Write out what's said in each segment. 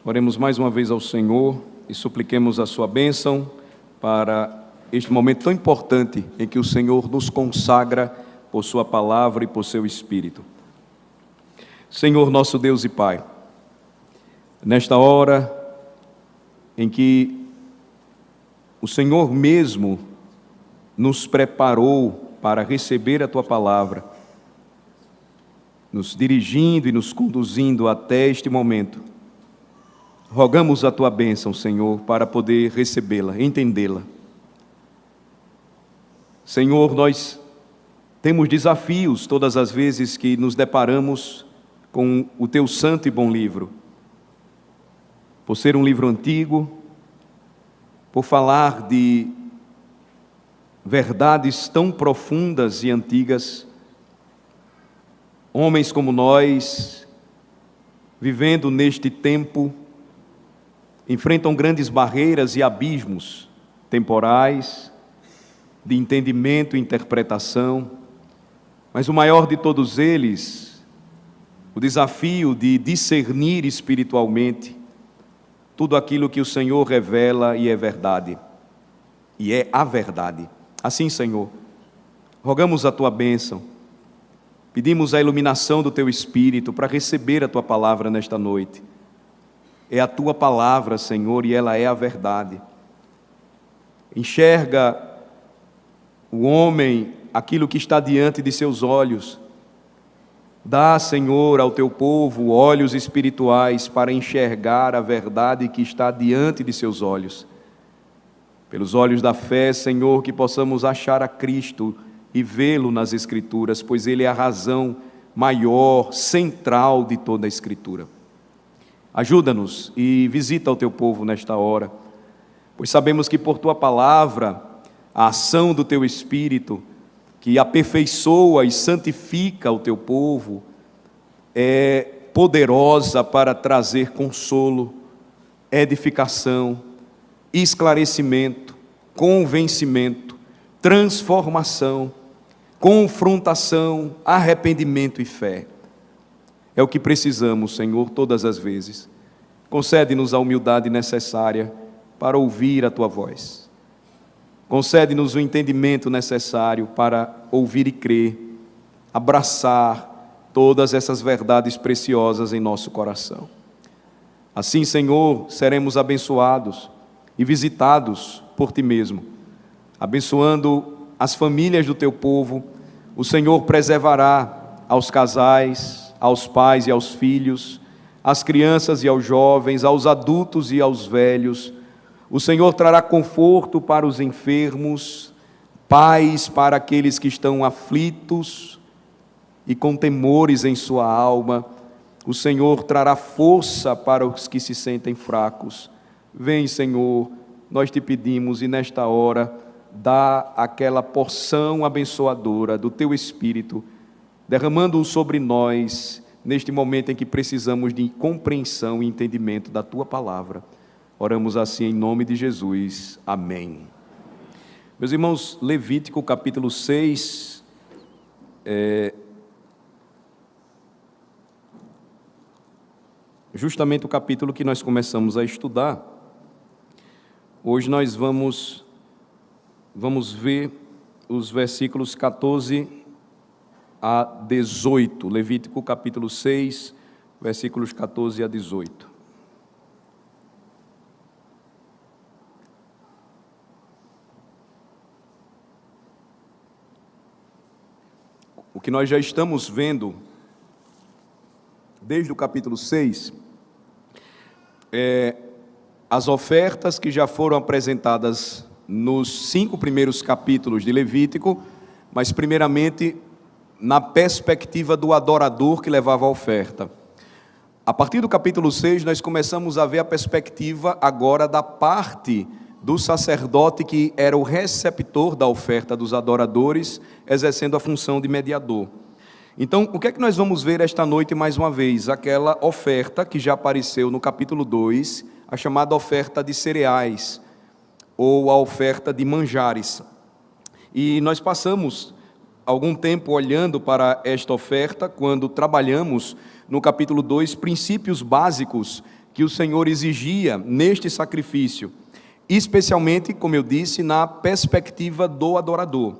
Oremos mais uma vez ao Senhor e supliquemos a sua bênção para este momento tão importante em que o Senhor nos consagra por sua palavra e por seu Espírito. Senhor, nosso Deus e Pai, nesta hora em que o Senhor mesmo nos preparou para receber a tua palavra, nos dirigindo e nos conduzindo até este momento, rogamos a tua bênção, Senhor, para poder recebê-la, entendê-la. Senhor, nós temos desafios todas as vezes que nos deparamos com o teu santo e bom livro. Por ser um livro antigo, por falar de verdades tão profundas e antigas, homens como nós, vivendo neste tempo, enfrentam grandes barreiras e abismos temporais, de entendimento e interpretação, mas o maior de todos eles, o desafio de discernir espiritualmente tudo aquilo que o Senhor revela e é verdade, e é a verdade. Assim, Senhor, rogamos a tua bênção, pedimos a iluminação do teu Espírito para receber a tua palavra nesta noite. É a tua palavra, Senhor, e ela é a verdade. Enxerga o homem aquilo que está diante de seus olhos. Dá, Senhor, ao teu povo olhos espirituais para enxergar a verdade que está diante de seus olhos. Pelos olhos da fé, Senhor, que possamos achar a Cristo e vê-lo nas Escrituras, pois Ele é a razão maior, central de toda a Escritura. Ajuda-nos e visita o teu povo nesta hora, pois sabemos que por tua palavra, a ação do teu Espírito, que aperfeiçoa e santifica o teu povo, é poderosa para trazer consolo, edificação, esclarecimento, convencimento, transformação, confrontação, arrependimento e fé. É o que precisamos, Senhor, todas as vezes. Concede-nos a humildade necessária para ouvir a tua voz. Concede-nos o entendimento necessário para ouvir e crer, abraçar todas essas verdades preciosas em nosso coração. Assim, Senhor, seremos abençoados e visitados por Ti mesmo. Abençoando as famílias do Teu povo, o Senhor preservará aos casais, aos pais e aos filhos, às crianças e aos jovens, aos adultos e aos velhos. O Senhor trará conforto para os enfermos, paz para aqueles que estão aflitos e com temores em sua alma. O Senhor trará força para os que se sentem fracos. Vem, Senhor, nós te pedimos e nesta hora dá aquela porção abençoadora do teu Espírito, derramando-o sobre nós neste momento em que precisamos de compreensão e entendimento da tua palavra. Oramos assim em nome de Jesus. Amém. Meus irmãos, Levítico capítulo 6, justamente o capítulo que nós começamos a estudar. Hoje nós vamos ver os versículos 14 a 18. Levítico capítulo 6, versículos 14 a 18. O que nós já estamos vendo desde o capítulo 6 é as ofertas que já foram apresentadas nos 5 primeiros capítulos de Levítico, mas primeiramente na perspectiva do adorador que levava a oferta. A partir do capítulo 6 nós começamos a ver a perspectiva agora da parte do sacerdote que era o receptor da oferta dos adoradores, exercendo a função de mediador. Então, o que é que nós vamos ver esta noite mais uma vez? Aquela oferta que já apareceu no capítulo 2, a chamada oferta de cereais, ou a oferta de manjares. E nós passamos algum tempo olhando para esta oferta, quando trabalhamos no capítulo 2, princípios básicos que o Senhor exigia neste sacrifício, especialmente, como eu disse, na perspectiva do adorador.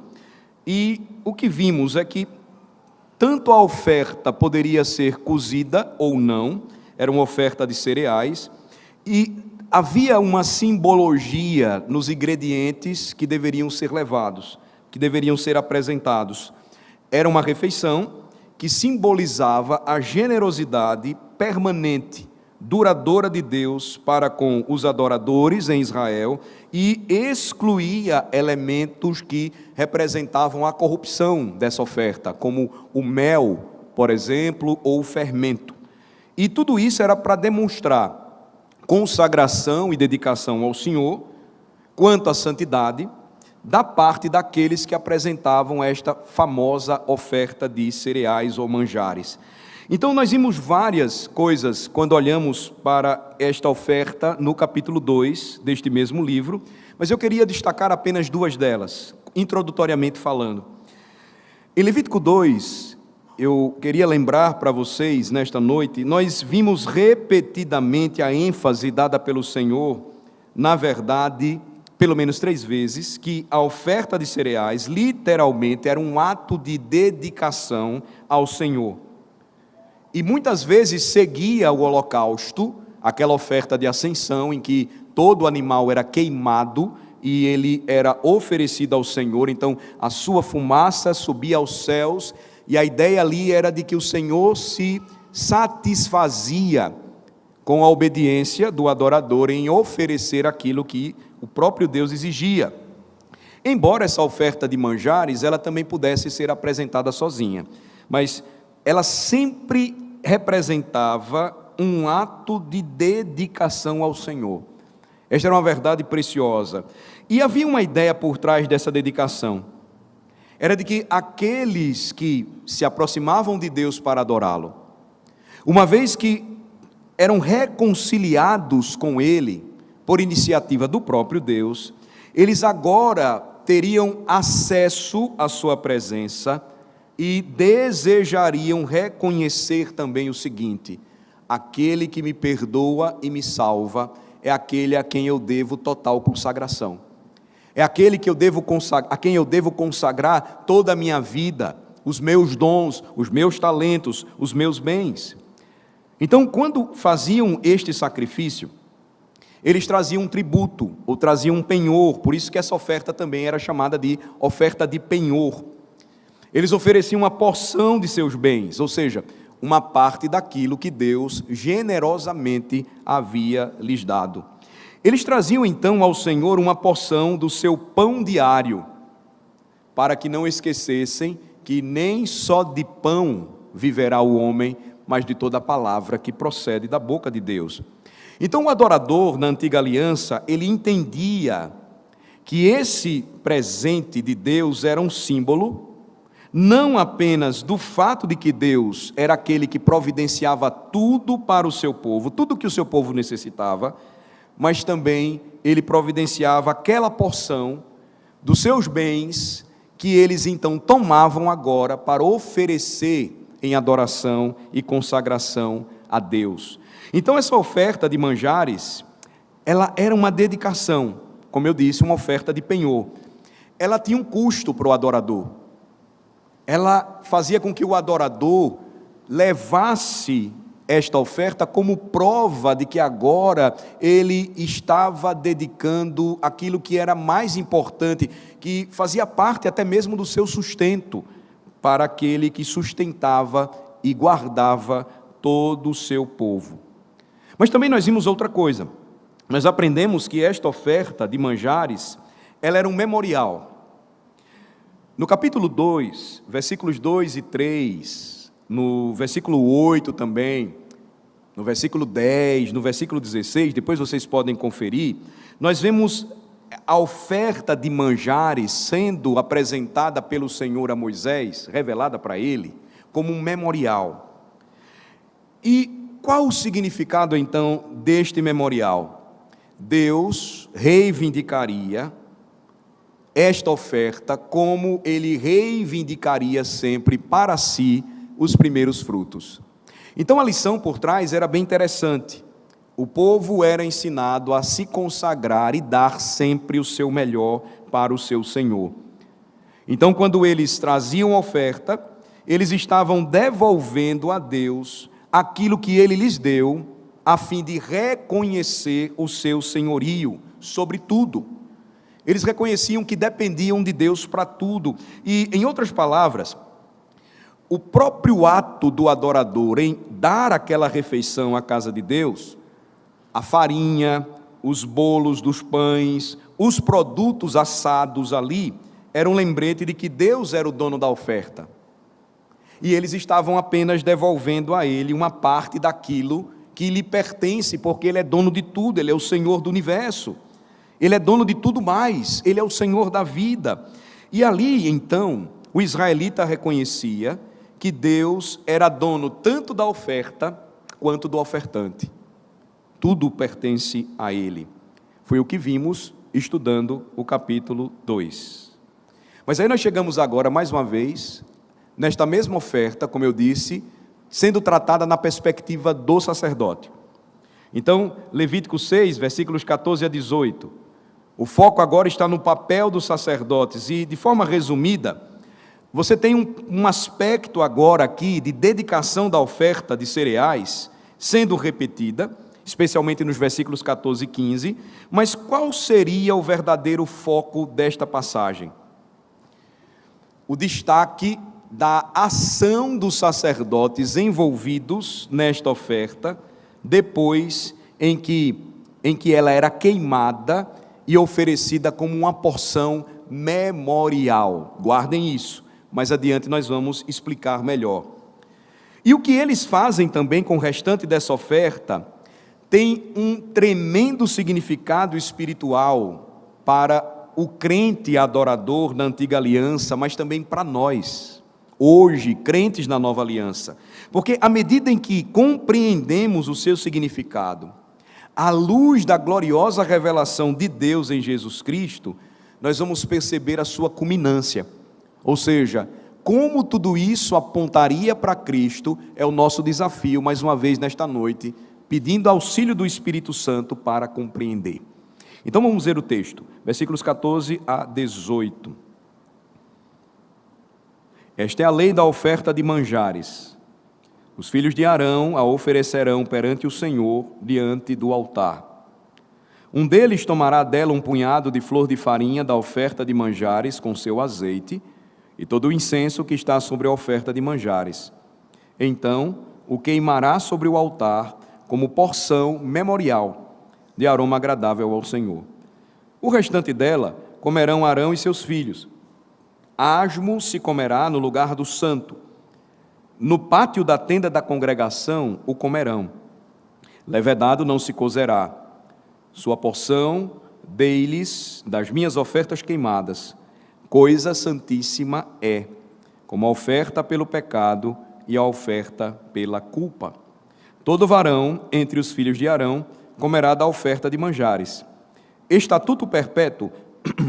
E o que vimos é que tanto a oferta poderia ser cozida ou não, era uma oferta de cereais, e havia uma simbologia nos ingredientes que deveriam ser levados, que deveriam ser apresentados. Era uma refeição que simbolizava a generosidade permanente, duradoura de Deus para com os adoradores em Israel e excluía elementos que representavam a corrupção dessa oferta, como o mel, por exemplo, ou o fermento. E tudo isso era para demonstrar consagração e dedicação ao Senhor, quanto à santidade, da parte daqueles que apresentavam esta famosa oferta de cereais ou manjares. Então nós vimos várias coisas quando olhamos para esta oferta no capítulo 2 deste mesmo livro, mas eu queria destacar apenas duas delas, introdutoriamente falando. Em Levítico 2, eu queria lembrar para vocês nesta noite, nós vimos repetidamente a ênfase dada pelo Senhor, na verdade, pelo menos 3 vezes, que a oferta de cereais literalmente era um ato de dedicação ao Senhor. E muitas vezes seguia o holocausto, aquela oferta de ascensão em que todo animal era queimado e ele era oferecido ao Senhor, então a sua fumaça subia aos céus, e a ideia ali era de que o Senhor se satisfazia com a obediência do adorador em oferecer aquilo que o próprio Deus exigia. Embora essa oferta de manjares, ela também pudesse ser apresentada sozinha, mas ela sempre representava um ato de dedicação ao Senhor. Esta era uma verdade preciosa. E havia uma ideia por trás dessa dedicação. Era de que aqueles que se aproximavam de Deus para adorá-lo, uma vez que eram reconciliados com Ele, por iniciativa do próprio Deus, eles agora teriam acesso à sua presença e desejariam reconhecer também o seguinte: aquele que me perdoa e me salva é aquele a quem eu devo total consagração. É aquele que a quem eu devo consagrar toda a minha vida, os meus dons, os meus talentos, os meus bens. Então, quando faziam este sacrifício, eles traziam um tributo, ou traziam um penhor, por isso que essa oferta também era chamada de oferta de penhor. Eles ofereciam uma porção de seus bens, ou seja, uma parte daquilo que Deus generosamente havia lhes dado. Eles traziam então ao Senhor uma porção do seu pão diário, para que não esquecessem que nem só de pão viverá o homem, mas de toda a palavra que procede da boca de Deus. Então o adorador na antiga aliança, ele entendia que esse presente de Deus era um símbolo, não apenas do fato de que Deus era aquele que providenciava tudo para o seu povo, tudo que o seu povo necessitava, mas também ele providenciava aquela porção dos seus bens que eles então tomavam agora para oferecer em adoração e consagração a Deus. Então essa oferta de manjares, ela era uma dedicação, como eu disse, uma oferta de penhor. Ela tinha um custo para o adorador. Ela fazia com que o adorador levasse esta oferta como prova de que agora ele estava dedicando aquilo que era mais importante, que fazia parte até mesmo do seu sustento, para aquele que sustentava e guardava todo o seu povo. Mas também nós vimos outra coisa. Nós aprendemos que esta oferta de manjares, ela era um memorial. No capítulo 2, versículos 2 e 3, no versículo 8 também, no versículo 10, no versículo 16, depois vocês podem conferir, nós vemos a oferta de manjares sendo apresentada pelo Senhor a Moisés, revelada para ele, como um memorial. E qual o significado então deste memorial? Deus reivindicaria esta oferta como ele reivindicaria sempre para si os primeiros frutos. Então a lição por trás era bem interessante. o povo era ensinado a se consagrar e dar sempre o seu melhor para o seu Senhor. Então, quando eles traziam oferta, eles estavam devolvendo a Deus aquilo que Ele lhes deu, a fim de reconhecer o seu senhorio sobre tudo. Eles reconheciam que dependiam de Deus para tudo. E, em outras palavras, o próprio ato do adorador em dar aquela refeição à casa de Deus, a farinha, os bolos dos pães, os produtos assados ali, era um lembrete de que Deus era o dono da oferta. E eles estavam apenas devolvendo a Ele uma parte daquilo que lhe pertence, porque Ele é dono de tudo, Ele é o Senhor do universo. Ele é dono de tudo mais, Ele é o Senhor da vida. E ali, então, o israelita reconhecia que Deus era dono tanto da oferta quanto do ofertante. Tudo pertence a Ele. Foi o que vimos estudando o capítulo 2. Mas aí nós chegamos agora, mais uma vez, nesta mesma oferta, como eu disse, sendo tratada na perspectiva do sacerdote. Então, Levítico 6, versículos 14 a 18. O foco agora está no papel dos sacerdotes e, de forma resumida, você tem um aspecto agora aqui de dedicação da oferta de cereais sendo repetida, especialmente nos versículos 14 e 15, mas qual seria o verdadeiro foco desta passagem? O destaque da ação dos sacerdotes envolvidos nesta oferta, depois em que ela era queimada e oferecida como uma porção memorial. Guardem isso, mais adiante nós vamos explicar melhor. E o que eles fazem também com o restante dessa oferta tem um tremendo significado espiritual para o crente adorador da antiga aliança, mas também para nós, hoje, crentes na nova aliança. Porque à medida em que compreendemos o seu significado, à luz da gloriosa revelação de Deus em Jesus Cristo, nós vamos perceber a sua culminância. Ou seja, como tudo isso apontaria para Cristo é o nosso desafio, mais uma vez nesta noite, pedindo auxílio do Espírito Santo para compreender. Então vamos ver o texto, versículos 14 a 18. Esta é a lei da oferta de manjares. Os filhos de Arão a oferecerão perante o Senhor, diante do altar. Um deles tomará dela um punhado de flor de farinha da oferta de manjares com seu azeite, e todo o incenso que está sobre a oferta de manjares. Então o queimará sobre o altar, como porção memorial de aroma agradável ao Senhor. O restante dela comerão Arão e seus filhos. Asmo se comerá no lugar do santo. No pátio da tenda da congregação o comerão. Levedado não se cozerá. Sua porção dei-lhes das minhas ofertas queimadas. Coisa santíssima é, como a oferta pelo pecado e a oferta pela culpa. Todo varão entre os filhos de Arão comerá da oferta de manjares. Estatuto perpétuo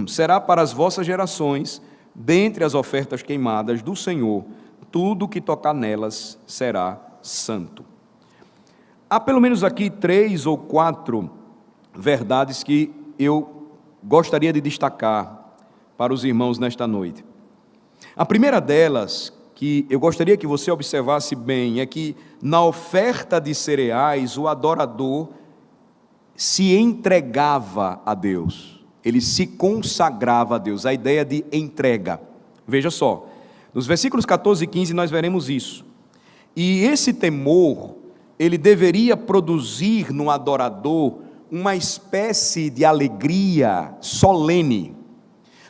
será para as vossas gerações, dentre as ofertas queimadas do Senhor, tudo que tocar nelas será santo. Há pelo menos aqui 3 ou 4 verdades que eu gostaria de destacar para os irmãos nesta noite. A primeira delas, que eu gostaria que você observasse bem, é que na oferta de cereais o adorador se entregava a Deus, ele se consagrava a Deus, a ideia de entrega. Veja só, nos versículos 14 e 15 nós veremos isso. E esse temor, ele deveria produzir no adorador uma espécie de alegria solene.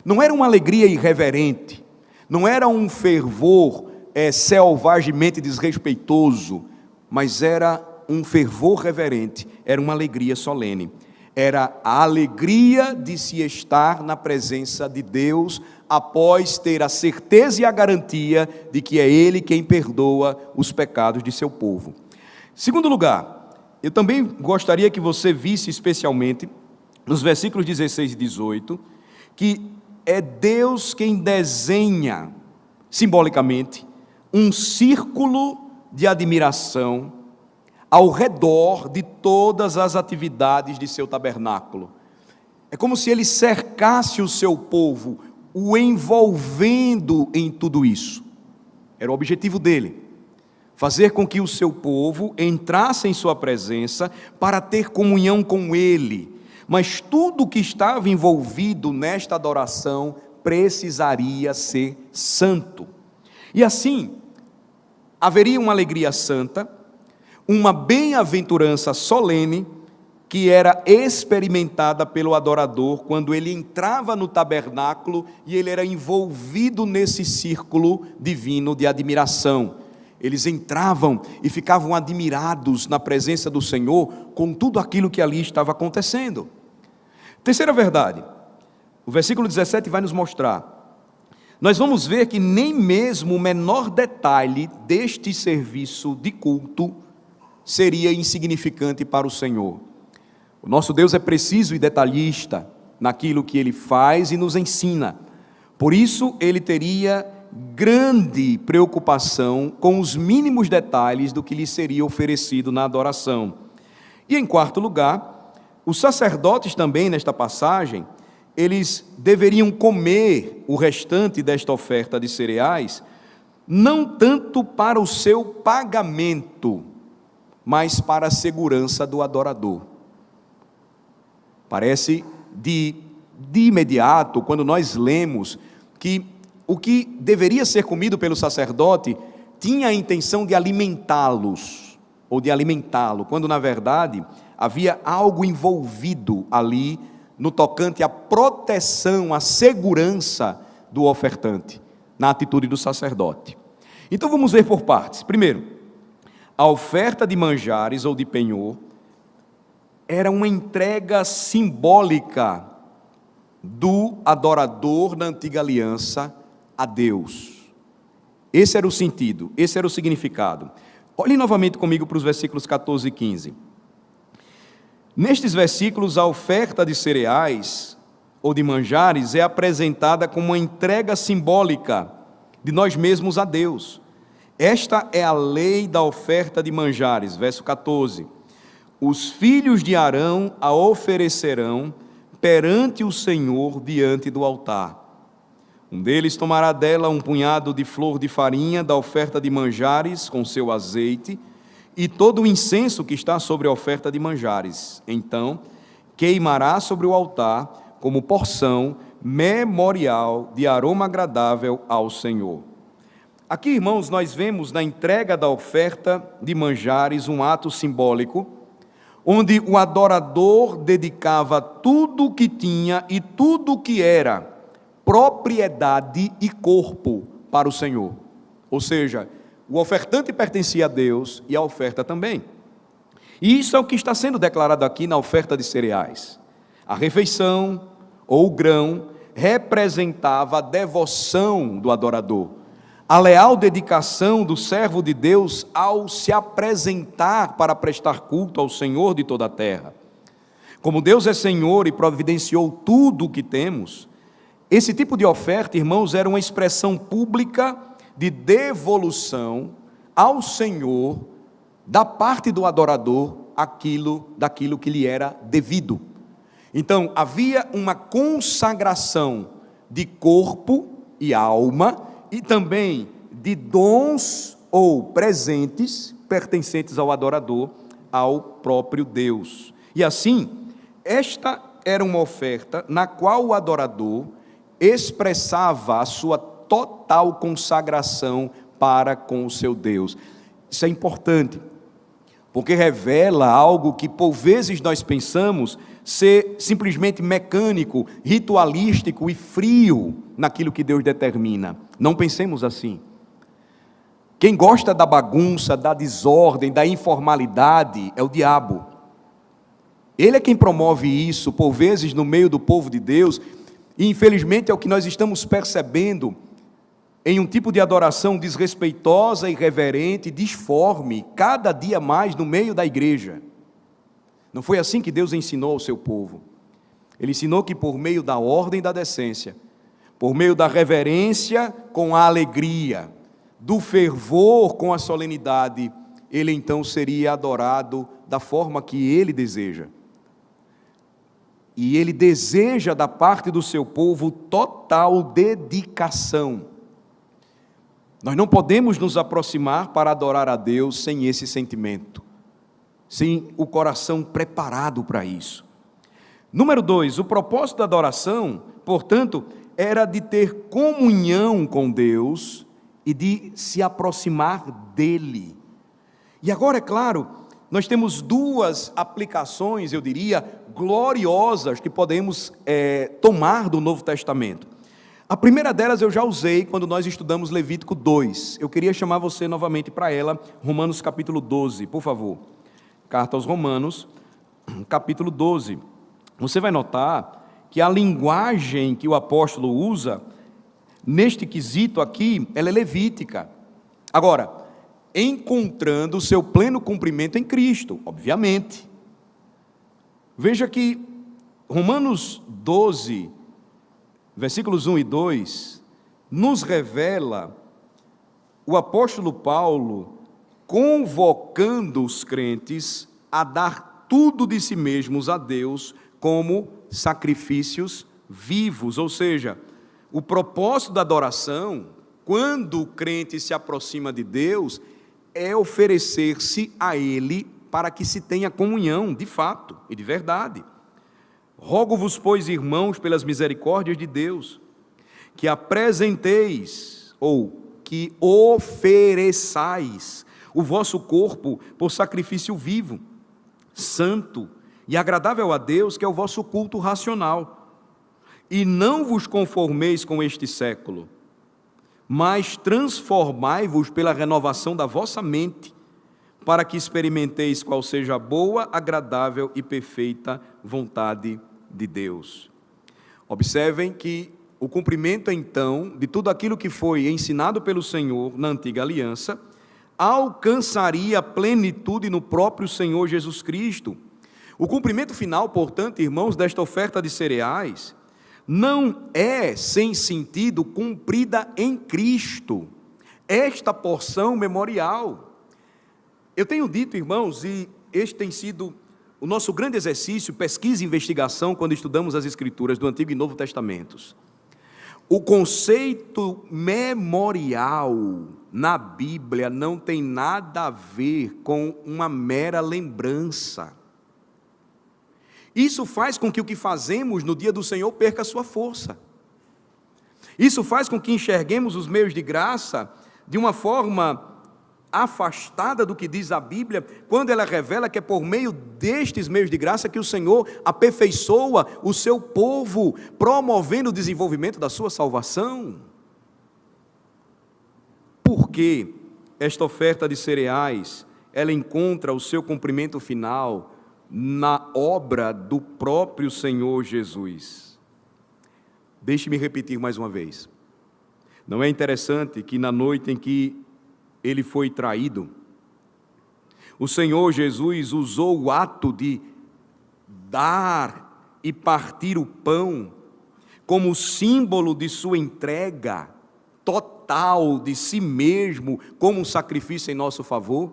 Não era uma alegria irreverente, não era um fervor selvagemente desrespeitoso, mas era um fervor reverente, era uma alegria solene. Era a alegria de se estar na presença de Deus, após ter a certeza e a garantia de que é Ele quem perdoa os pecados de seu povo. Segundo lugar, eu também gostaria que você visse especialmente, nos versículos 16 e 18, que é Deus quem desenha, simbolicamente, um círculo de admiração ao redor de todas as atividades de seu tabernáculo. É como se ele cercasse o seu povo, o envolvendo em tudo isso. Era o objetivo dele, fazer com que o seu povo entrasse em sua presença para ter comunhão com ele. Mas tudo que estava envolvido nesta adoração precisaria ser santo. E assim, haveria uma alegria santa, uma bem-aventurança solene, que era experimentada pelo adorador quando ele entrava no tabernáculo e ele era envolvido nesse círculo divino de admiração. Eles entravam e ficavam admirados na presença do Senhor com tudo aquilo que ali estava acontecendo. Terceira verdade, o versículo 17 vai nos mostrar. Nós vamos ver que nem mesmo o menor detalhe deste serviço de culto seria insignificante para o Senhor. O nosso Deus é preciso e detalhista naquilo que Ele faz e nos ensina. Por isso, Ele teria grande preocupação com os mínimos detalhes do que lhe seria oferecido na adoração. E em quarto lugar, os sacerdotes também nesta passagem, eles deveriam comer o restante desta oferta de cereais, não tanto para o seu pagamento, mas para a segurança do adorador. Parece de imediato, quando nós lemos que o que deveria ser comido pelo sacerdote tinha a intenção de alimentá-los, ou de alimentá-lo, quando na verdade havia algo envolvido ali no tocante à proteção, à segurança do ofertante, na atitude do sacerdote. Então vamos ver por partes. Primeiro, a oferta de manjares ou de penhor era uma entrega simbólica do adorador na antiga aliança a Deus. Esse era o sentido, esse era o significado. Olhem novamente comigo para os versículos 14 e 15. Nestes versículos, a oferta de cereais ou de manjares é apresentada como uma entrega simbólica de nós mesmos a Deus. Esta é a lei da oferta de manjares, verso 14. Os filhos de Arão a oferecerão perante o Senhor diante do altar. Um deles tomará dela um punhado de flor de farinha da oferta de manjares com seu azeite e todo o incenso que está sobre a oferta de manjares. Então, queimará sobre o altar como porção memorial de aroma agradável ao Senhor. Aqui, irmãos, nós vemos na entrega da oferta de manjares um ato simbólico, onde o adorador dedicava tudo o que tinha e tudo o que era propriedade e corpo para o Senhor. Ou seja, o ofertante pertencia a Deus e a oferta também. E isso é o que está sendo declarado aqui na oferta de cereais. A refeição ou o grão representava a devoção do adorador, a leal dedicação do servo de Deus ao se apresentar para prestar culto ao Senhor de toda a terra. Como Deus é Senhor e providenciou tudo o que temos, esse tipo de oferta, irmãos, era uma expressão pública de devolução ao Senhor, da parte do adorador, daquilo que lhe era devido. Então, havia uma consagração de corpo e alma, e também de dons ou presentes pertencentes ao adorador, ao próprio Deus. E assim, esta era uma oferta na qual o adorador expressava a sua total consagração para com o seu Deus. Isso é importante, porque revela algo que por vezes nós pensamos ser simplesmente mecânico, ritualístico e frio naquilo que Deus determina. Não pensemos assim. Quem gosta da bagunça, da desordem, da informalidade é o diabo. Ele é quem promove isso, por vezes, no meio do povo de Deus, e infelizmente é o que nós estamos percebendo em um tipo de adoração desrespeitosa, irreverente, disforme, cada dia mais no meio da igreja. Não foi assim que Deus ensinou ao seu povo. Ele ensinou que por meio da ordem e da decência, por meio da reverência com a alegria, do fervor com a solenidade, ele então seria adorado da forma que ele deseja. E ele deseja da parte do seu povo total dedicação. Nós não podemos nos aproximar para adorar a Deus sem esse sentimento, sem o coração preparado para isso. Número 2, o propósito da adoração, portanto, era de ter comunhão com Deus e de se aproximar dele. E agora, é claro, nós temos duas aplicações, eu diria, gloriosas que podemos tomar do Novo Testamento. A primeira delas eu já usei quando nós estudamos Levítico 2. Eu queria chamar você novamente para ela, Romanos capítulo 12, por favor. Carta aos Romanos, capítulo 12. Você vai notar que a linguagem que o apóstolo usa, neste quesito aqui, ela é levítica. Agora, encontrando o seu pleno cumprimento em Cristo, obviamente. Veja que Romanos 12, versículos 1 e 2, nos revela o apóstolo Paulo convocando os crentes a dar tudo de si mesmos a Deus como sacrifícios vivos, ou seja, o propósito da adoração, quando o crente se aproxima de Deus, é oferecer-se a Ele para que se tenha comunhão, de fato e de verdade. Rogo-vos, pois, irmãos, pelas misericórdias de Deus, que apresenteis, ou que ofereçais o vosso corpo por sacrifício vivo, santo e agradável a Deus, que é o vosso culto racional. E não vos conformeis com este século, mas transformai-vos pela renovação da vossa mente, para que experimenteis qual seja a boa, agradável e perfeita vontade de Deus. Observem que o cumprimento, então, de tudo aquilo que foi ensinado pelo Senhor na antiga aliança, alcançaria plenitude no próprio Senhor Jesus Cristo. O cumprimento final, portanto, irmãos, desta oferta de cereais, não é, sem sentido, cumprida em Cristo, esta porção memorial. Eu tenho dito, irmãos, e este tem sido o nosso grande exercício, pesquisa e investigação, quando estudamos as Escrituras do Antigo e Novo Testamentos. O conceito memorial na Bíblia não tem nada a ver com uma mera lembrança. Isso faz com que o que fazemos no dia do Senhor perca sua força. Isso faz com que enxerguemos os meios de graça de uma forma afastada do que diz a Bíblia, quando ela revela que é por meio destes meios de graça que o Senhor aperfeiçoa o seu povo, promovendo o desenvolvimento da sua salvação. Por que esta oferta de cereais, ela encontra o seu cumprimento final na obra do próprio Senhor Jesus? Deixe-me repetir mais uma vez. Não é interessante que na noite em que ele foi traído, o Senhor Jesus usou o ato de dar e partir o pão como símbolo de sua entrega total de si mesmo, como um sacrifício em nosso favor?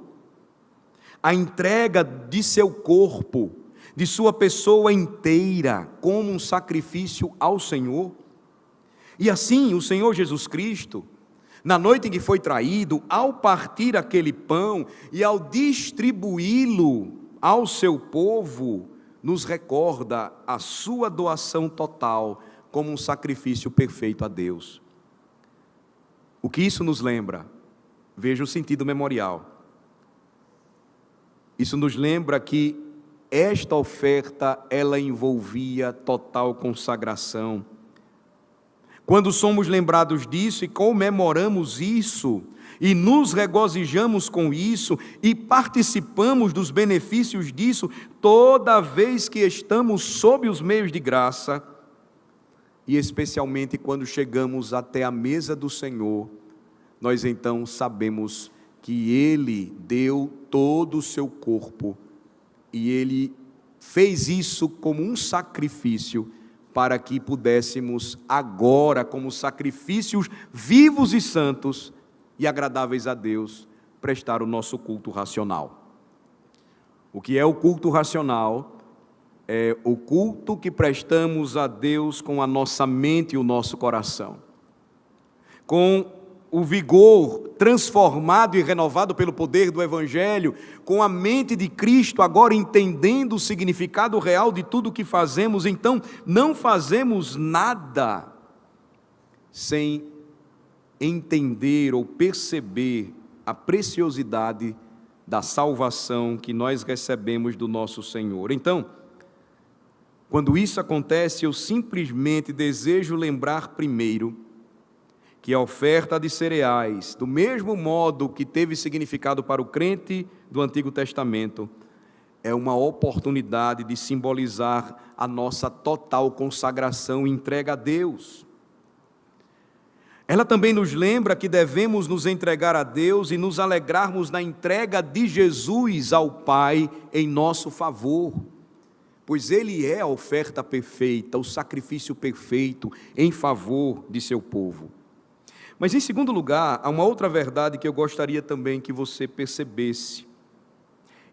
A entrega de seu corpo, de sua pessoa inteira, como um sacrifício ao Senhor. E assim, o Senhor Jesus Cristo, na noite em que foi traído, ao partir aquele pão e ao distribuí-lo ao seu povo, nos recorda a sua doação total como um sacrifício perfeito a Deus. O que isso nos lembra? Veja o sentido memorial. Isso nos lembra que esta oferta, ela envolvia total consagração. Quando somos lembrados disso e comemoramos isso, e nos regozijamos com isso, e participamos dos benefícios disso, toda vez que estamos sob os meios de graça, e especialmente quando chegamos até a mesa do Senhor, nós então sabemos que Ele deu todo o seu corpo, e Ele fez isso como um sacrifício, para que pudéssemos agora, como sacrifícios vivos e santos e agradáveis a Deus, prestar o nosso culto racional. O que é o culto racional? É o culto que prestamos a Deus com a nossa mente e o nosso coração, com o vigor transformado e renovado pelo poder do Evangelho, com a mente de Cristo agora entendendo o significado real de tudo o que fazemos. Então não fazemos nada sem entender ou perceber a preciosidade da salvação que nós recebemos do nosso Senhor. Então, quando isso acontece, eu simplesmente desejo lembrar primeiro que a oferta de cereais, do mesmo modo que teve significado para o crente do Antigo Testamento, é uma oportunidade de simbolizar a nossa total consagração e entrega a Deus. Ela também nos lembra que devemos nos entregar a Deus e nos alegrarmos na entrega de Jesus ao Pai em nosso favor, pois Ele é a oferta perfeita, o sacrifício perfeito em favor de seu povo. Mas em segundo lugar, há uma outra verdade que eu gostaria também que você percebesse,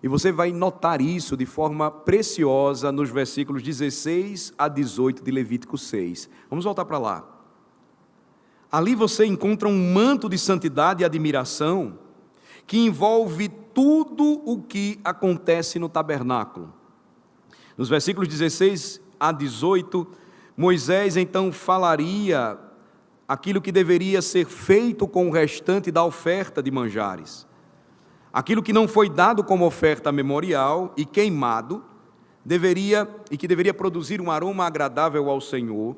e você vai notar isso de forma preciosa nos versículos 16 a 18 de Levítico 6. Vamos voltar para lá. Ali você encontra um manto de santidade e admiração que envolve tudo o que acontece no tabernáculo. Nos versículos 16 a 18, Moisés então falaria aquilo que deveria ser feito com o restante da oferta de manjares. Aquilo que não foi dado como oferta memorial e queimado, que deveria produzir um aroma agradável ao Senhor,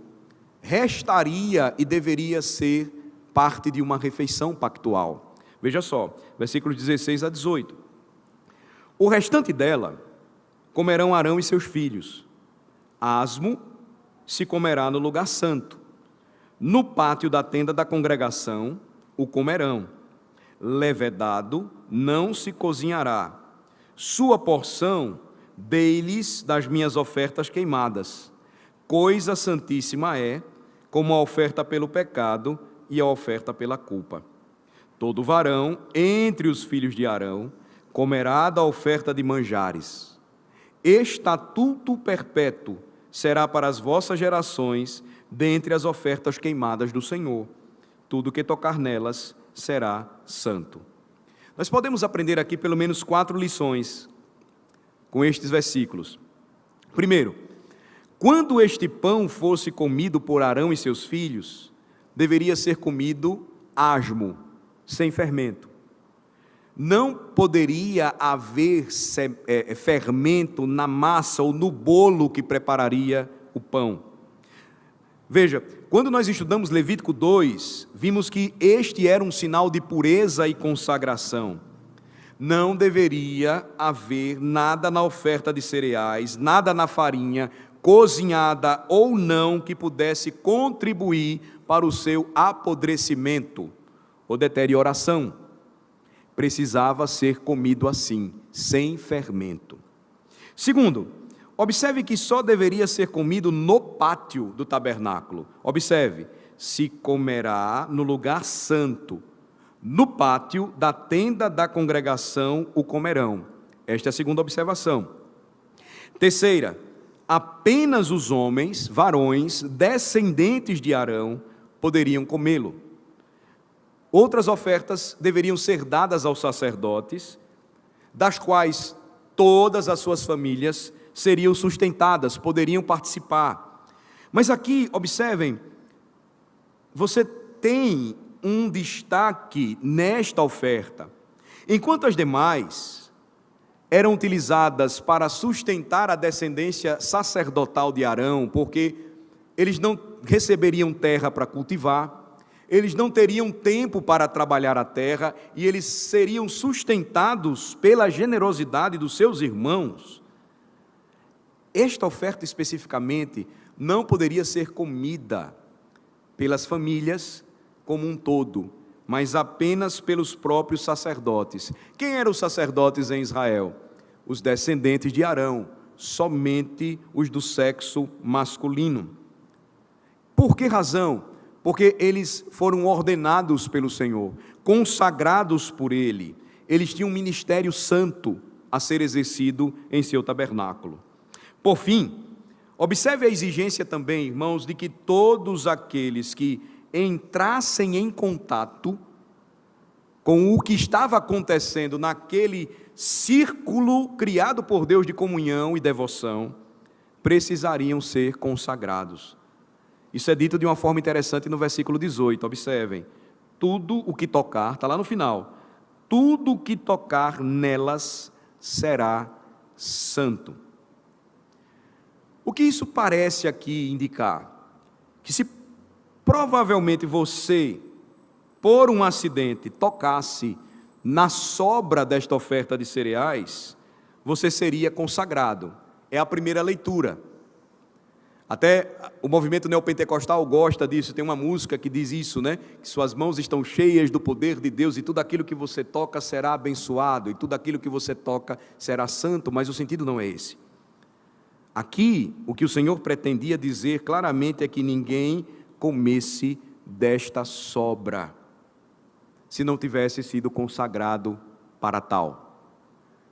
restaria e deveria ser parte de uma refeição pactual. Veja só, versículos 16 a 18. O restante dela comerão Arão e seus filhos. Asmo se comerá no lugar santo. No pátio da tenda da congregação o comerão. Levedado não se cozinhará. Sua porção dei-lhes das minhas ofertas queimadas. Coisa santíssima é, como a oferta pelo pecado e a oferta pela culpa. Todo varão entre os filhos de Arão comerá da oferta de manjares. Estatuto perpétuo será para as vossas gerações, dentre as ofertas queimadas do Senhor. Tudo que tocar nelas será santo. Nós podemos aprender aqui pelo menos 4 lições com estes versículos. Primeiro, quando este pão fosse comido por Arão e seus filhos, deveria ser comido asmo, sem fermento. Não poderia haver fermento na massa ou no bolo que prepararia o pão. Veja, quando nós estudamos Levítico 2, vimos que este era um sinal de pureza e consagração. Não deveria haver nada na oferta de cereais, nada na farinha, cozinhada ou não, que pudesse contribuir para o seu apodrecimento ou deterioração. Precisava ser comido assim, sem fermento. Segundo, observe que só deveria ser comido no pátio do tabernáculo. Observe, se comerá no lugar santo. No pátio da tenda da congregação o comerão. Esta é a segunda observação. Terceira, apenas os homens, varões, descendentes de Arão, poderiam comê-lo. Outras ofertas deveriam ser dadas aos sacerdotes, das quais todas as suas famílias seriam sustentadas, poderiam participar. Mas aqui, observem, você tem um destaque nesta oferta. Enquanto as demais eram utilizadas para sustentar a descendência sacerdotal de Arão, porque eles não receberiam terra para cultivar, eles não teriam tempo para trabalhar a terra e eles seriam sustentados pela generosidade dos seus irmãos. Esta oferta especificamente não poderia ser comida pelas famílias como um todo, mas apenas pelos próprios sacerdotes. Quem eram os sacerdotes em Israel? Os descendentes de Arão, somente os do sexo masculino. Por que razão? Porque eles foram ordenados pelo Senhor, consagrados por Ele. eles tinham um ministério santo a ser exercido em seu tabernáculo. Por fim, observe a exigência também, irmãos, de que todos aqueles que entrassem em contato com o que estava acontecendo naquele círculo criado por Deus de comunhão e devoção, precisariam ser consagrados. Isso é dito de uma forma interessante no versículo 18, observem. Tudo o que tocar, está lá no final, tudo o que tocar nelas será santo. O que isso parece aqui indicar? Que se provavelmente você, por um acidente, tocasse na sobra desta oferta de cereais, você seria consagrado. É a primeira leitura. Até o movimento neopentecostal gosta disso, tem uma música que diz isso, né? Que suas mãos estão cheias do poder de Deus e tudo aquilo que você toca será abençoado, e tudo aquilo que você toca será santo, mas o sentido não é esse. Aqui, o que o Senhor pretendia dizer claramente é que ninguém comesse desta sobra, se não tivesse sido consagrado para tal.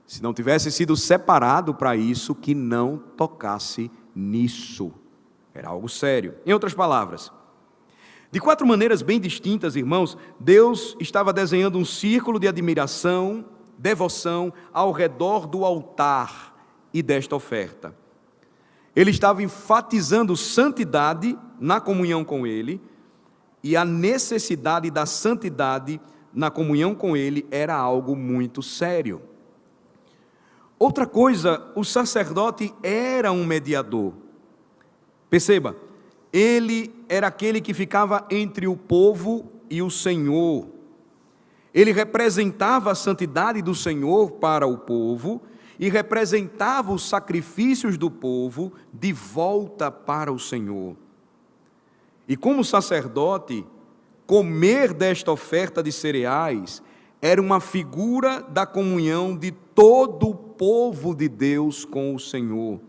Se não tivesse sido separado para isso, que não tocasse nisso. Era algo sério. Em outras palavras, de 4 maneiras bem distintas, irmãos, Deus estava desenhando um círculo de admiração, devoção ao redor do altar e desta oferta. Ele estava enfatizando santidade na comunhão com Ele, e a necessidade da santidade na comunhão com Ele era algo muito sério. Outra coisa, o sacerdote era um mediador. Perceba, ele era aquele que ficava entre o povo e o Senhor. Ele representava a santidade do Senhor para o povo e representava os sacrifícios do povo de volta para o Senhor. E como sacerdote, comer desta oferta de cereais era uma figura da comunhão de todo o povo de Deus com o Senhor.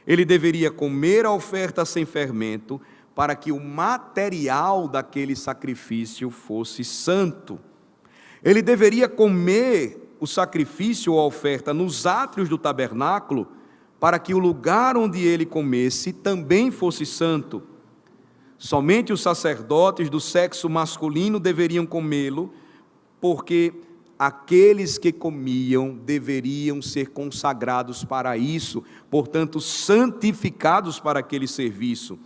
Ele deveria comer a oferta sem fermento, para que o material daquele sacrifício fosse santo. Ele deveria comer o sacrifício ou a oferta nos átrios do tabernáculo, para que o lugar onde ele comesse também fosse santo. Somente os sacerdotes do sexo masculino deveriam comê-lo, porque aqueles que comiam deveriam ser consagrados para isso, portanto, santificados para aquele serviço.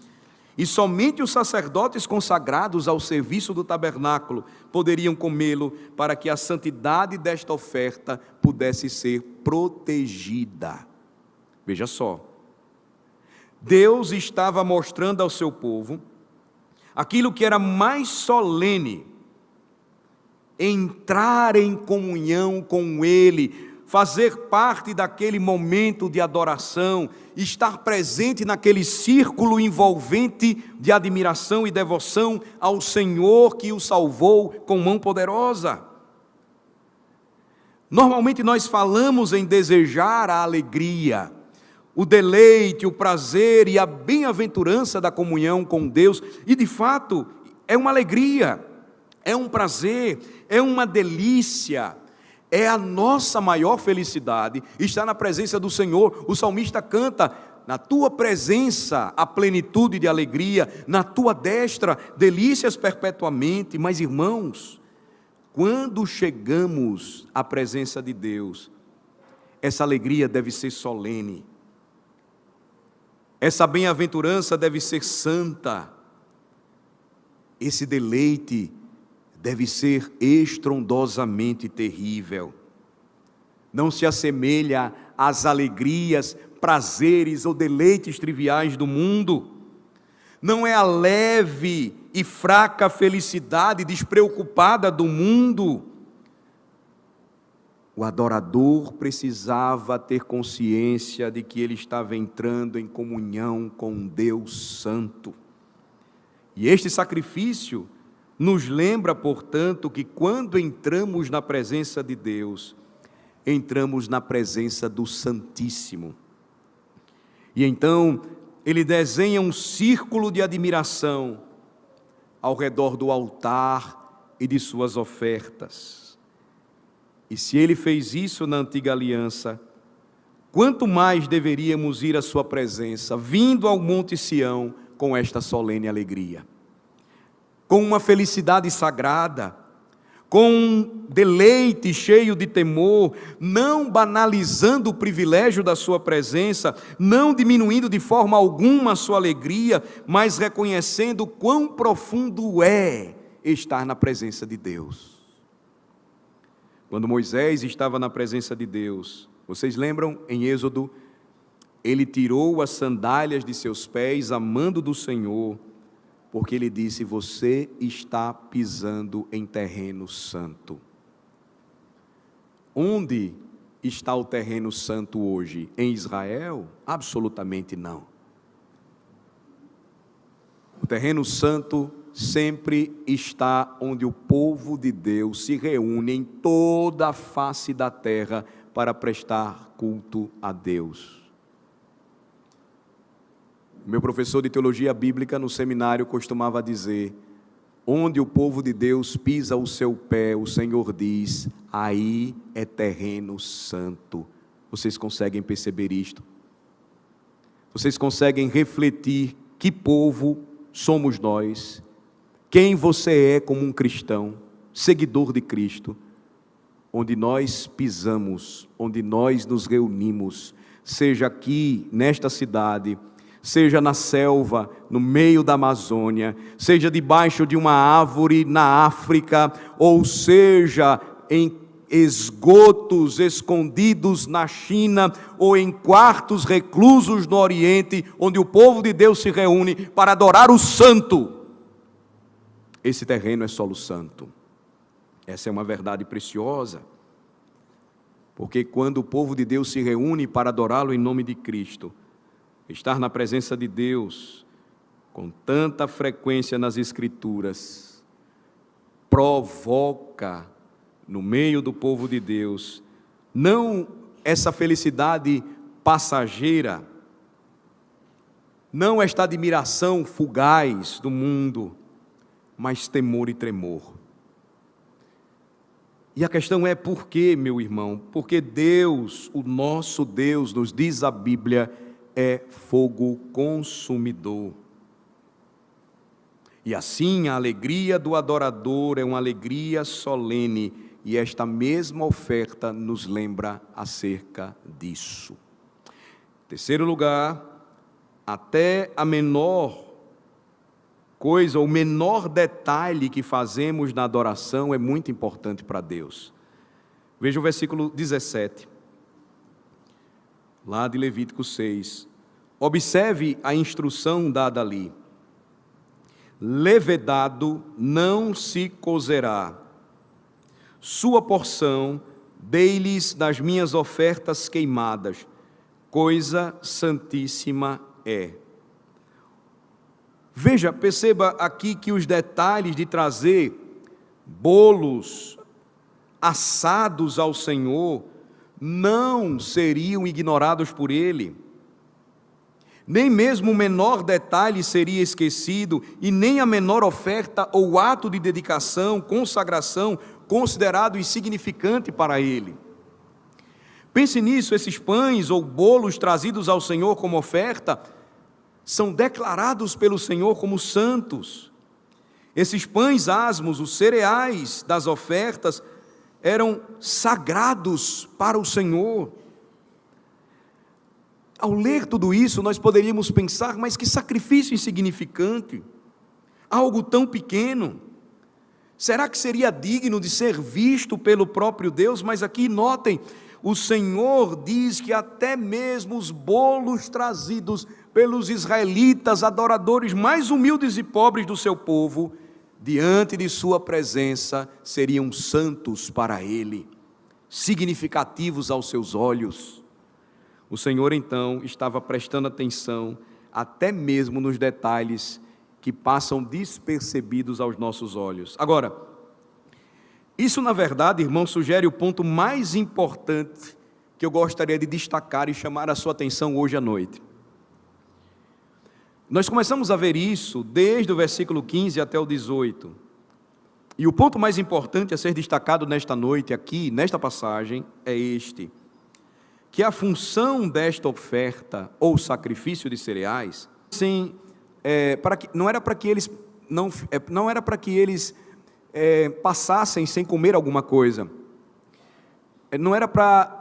E somente os sacerdotes consagrados ao serviço do tabernáculo poderiam comê-lo, para que a santidade desta oferta pudesse ser protegida. Veja só, Deus estava mostrando ao seu povo aquilo que era mais solene: entrar em comunhão com Ele, fazer parte daquele momento de adoração, estar presente naquele círculo envolvente de admiração e devoção ao Senhor que o salvou com mão poderosa. Normalmente nós falamos em desejar a alegria, o deleite, o prazer e a bem-aventurança da comunhão com Deus, e de fato é uma alegria, é um prazer, é uma delícia, é a nossa maior felicidade estar na presença do Senhor. O salmista canta: na tua presença a plenitude de alegria, na tua destra delícias perpetuamente. Mas, irmãos, quando chegamos à presença de Deus, essa alegria deve ser solene, essa bem-aventurança deve ser santa, esse deleite deve ser estrondosamente terrível. Não se assemelha às alegrias, prazeres ou deleites triviais do mundo. Não é a leve e fraca felicidade despreocupada do mundo. O adorador precisava ter consciência de que ele estava entrando em comunhão com Deus Santo. E este sacrifício nos lembra, portanto, que quando entramos na presença de Deus, entramos na presença do Santíssimo. E então, ele desenha um círculo de admiração ao redor do altar e de suas ofertas. E se ele fez isso na antiga aliança, quanto mais deveríamos ir à sua presença, vindo ao Monte Sião com esta solene alegria, com uma felicidade sagrada, com um deleite cheio de temor, não banalizando o privilégio da sua presença, não diminuindo de forma alguma a sua alegria, mas reconhecendo quão profundo é estar na presença de Deus. Quando Moisés estava na presença de Deus, vocês lembram em Êxodo, ele tirou as sandálias de seus pés a mando do Senhor, porque ele disse: você está pisando em terreno santo. Onde está o terreno santo hoje? Em Israel? Absolutamente não. O terreno santo sempre está onde o povo de Deus se reúne em toda a face da terra para prestar culto a Deus. Meu professor de teologia bíblica no seminário costumava dizer: onde o povo de Deus pisa o seu pé, o Senhor diz, aí é terreno santo. Vocês conseguem perceber isto? Vocês conseguem refletir que povo somos nós? Quem você é como um cristão, seguidor de Cristo? Onde nós pisamos, onde nós nos reunimos, seja aqui nesta cidade, seja na selva, no meio da Amazônia, seja debaixo de uma árvore na África, ou seja em esgotos escondidos na China, ou em quartos reclusos no Oriente, onde o povo de Deus se reúne para adorar o Santo. Esse terreno é solo santo. Essa é uma verdade preciosa, porque quando o povo de Deus se reúne para adorá-lo em nome de Cristo, estar na presença de Deus, com tanta frequência nas Escrituras, provoca no meio do povo de Deus, não essa felicidade passageira, não esta admiração fugaz do mundo, mas temor e tremor. E a questão é por quê, meu irmão? Porque Deus, o nosso Deus, nos diz a Bíblia, é fogo consumidor. E assim a alegria do adorador é uma alegria solene, e esta mesma oferta nos lembra acerca disso. Em terceiro lugar, até a menor coisa, o menor detalhe que fazemos na adoração é muito importante para Deus. Veja o versículo 17. Lá de Levítico 6, observe a instrução dada ali: levedado não se cozerá, sua porção dei-lhes das minhas ofertas queimadas, coisa santíssima é. Veja, perceba aqui que os detalhes de trazer bolos assados ao Senhor não seriam ignorados por ele, nem mesmo o menor detalhe seria esquecido, e nem a menor oferta ou ato de dedicação, consagração, considerado insignificante para ele. Pense nisso, esses pães ou bolos trazidos ao Senhor como oferta, são declarados pelo Senhor como santos. Esses pães asmos, os cereais das ofertas, eram sagrados para o Senhor. Ao ler tudo isso, nós poderíamos pensar, mas que sacrifício insignificante, algo tão pequeno, será que seria digno de ser visto pelo próprio Deus? Mas aqui notem, o Senhor diz que até mesmo os bolos trazidos pelos israelitas, adoradores mais humildes e pobres do seu povo, diante de sua presença, seriam santos para ele, significativos aos seus olhos. O Senhor então estava prestando atenção até mesmo nos detalhes que passam despercebidos aos nossos olhos. Agora, isso na verdade, irmão, sugere o ponto mais importante que eu gostaria de destacar e chamar a sua atenção hoje à noite. Nós começamos a ver isso desde o versículo 15 até o 18. E o ponto mais importante a ser destacado nesta noite aqui, nesta passagem, é este: que a função desta oferta ou sacrifício de cereais, não era para que eles passassem sem comer alguma coisa, não era para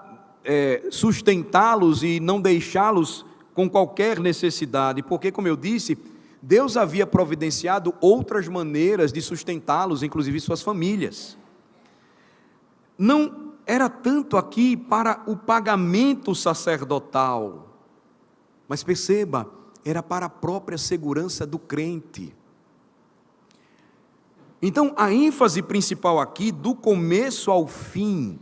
sustentá-los e não deixá-los com qualquer necessidade, porque, como eu disse, Deus havia providenciado outras maneiras de sustentá-los, inclusive suas famílias. Não era tanto aqui para o pagamento sacerdotal, mas perceba, era para a própria segurança do crente. Então, a ênfase principal aqui, do começo ao fim,